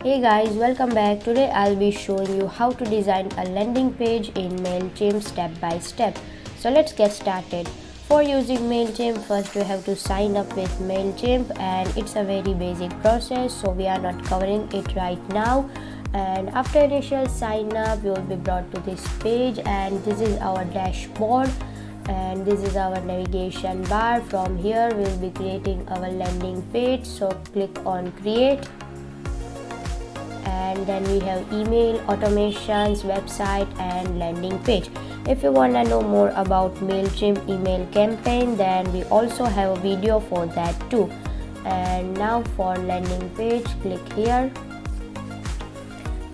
Hey guys, welcome back. Today I'll be showing you how to design a landing page in Mailchimp step by step. So let's get started. For using Mailchimp, first you have to sign up with Mailchimp, and it's a very basic process, so we are not covering it right now. And after initial sign up, you will be brought to this page, and this is our dashboard and this is our navigation bar. From here we will be creating our landing page, so click on create. And then we have email, automations, website and landing page. If you want to know more about Mailchimp email campaign, then we also have a video for that too. And now for landing page, click here,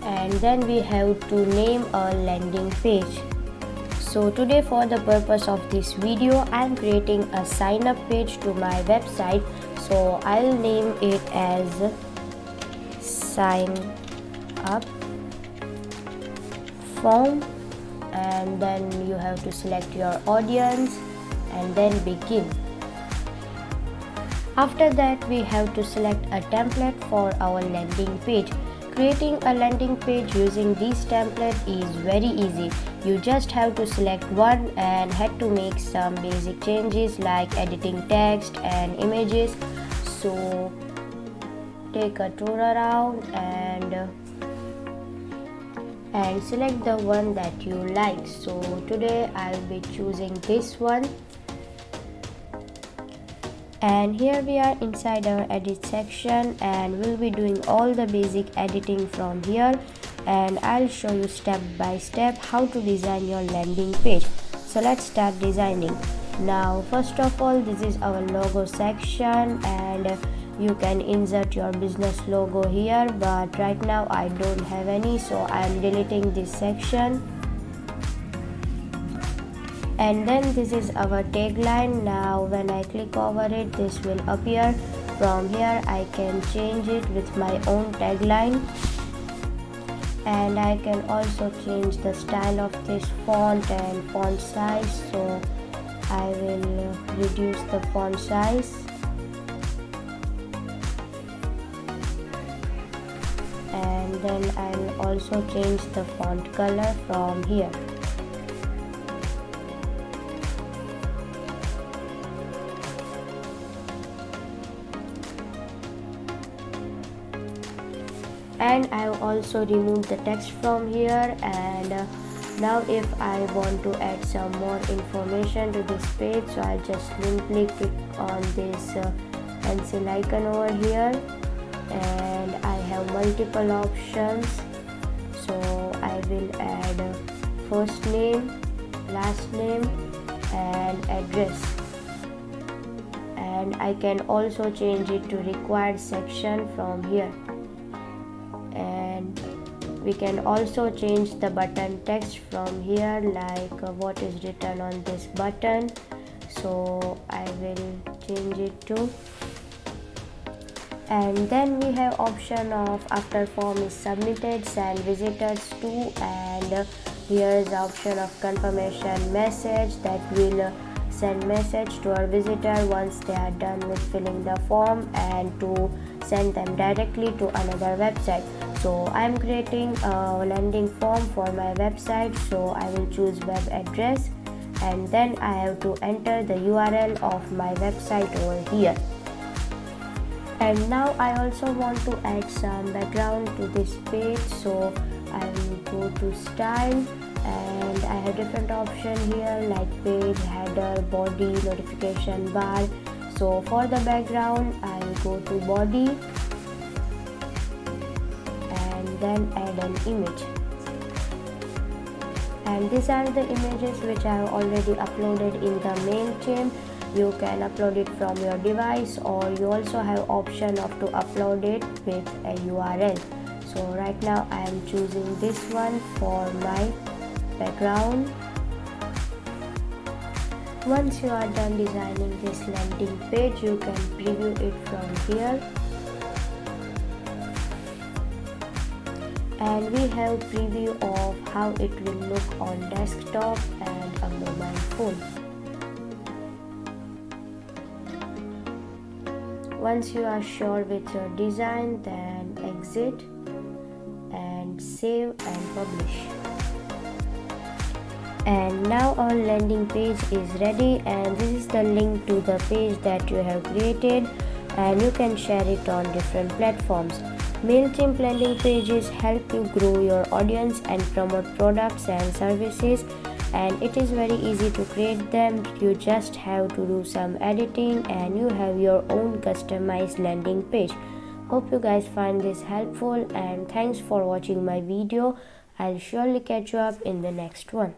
and then we have to name a landing page. So today, for the purpose of this video, I am creating a sign up page to my website, so I'll name it as sign up form, and then you have to select your audience and then begin. After that, we have to select a template for our landing page. Creating a landing page using this template is very easy. You just have to select one and had to make some basic changes like editing text and images. So take a tour around and select the one that you like. So today I'll be choosing this one, and here we are inside our edit section, and we'll be doing all the basic editing from here, and I'll show you step by step how to design your landing page. So let's start designing. Now first of all, this is our logo section, and you can insert your business logo here, but right now I don't have any, so I'm deleting this section. And then this is our tagline. Now when I click over it, this will appear. From here I can change it with my own tagline, and I can also change the style of this font and font size. So I will reduce the font size, and then I'll also change the font color from here. And I've also removed the text from here, and now if I want to add some more information to this page, so I'll just simply click on this pencil icon over here, and I have multiple options. So I will add first name, last name and address, and I can also change it to required section from here. And we can also change the button text from here, like what is written on this button. So I will change it to. And then we have option of after form is submitted, send visitors to, and here is the option of confirmation message that will send message to our visitor once they are done with filling the form, and to send them directly to another website. So I'm creating a landing form for my website, so I will choose web address, and then I have to enter the URL of my website over here. And now I also want to add some background to this page, so I will go to style, and I have different options here like page, header, body, notification bar. So for the background, I will go to body and then add an image. And these are the images which I have already uploaded in the Mailchimp. You can upload it from your device, or you also have option of to upload it with a URL. So right now I am choosing this one for my background. Once you are done designing this landing page, you can preview it from here. And we have preview of how it will look on desktop and a mobile phone. Once you are sure with your design, then exit and save and publish. And now our landing page is ready, and this is the link to the page that you have created, and you can share it on different platforms. Mailchimp landing pages help you grow your audience and promote products and services, and it is very easy to create them. You just have to do some editing and you have your own customized landing page. Hope you guys find this helpful, and thanks for watching my video. I'll surely catch you up in the next one.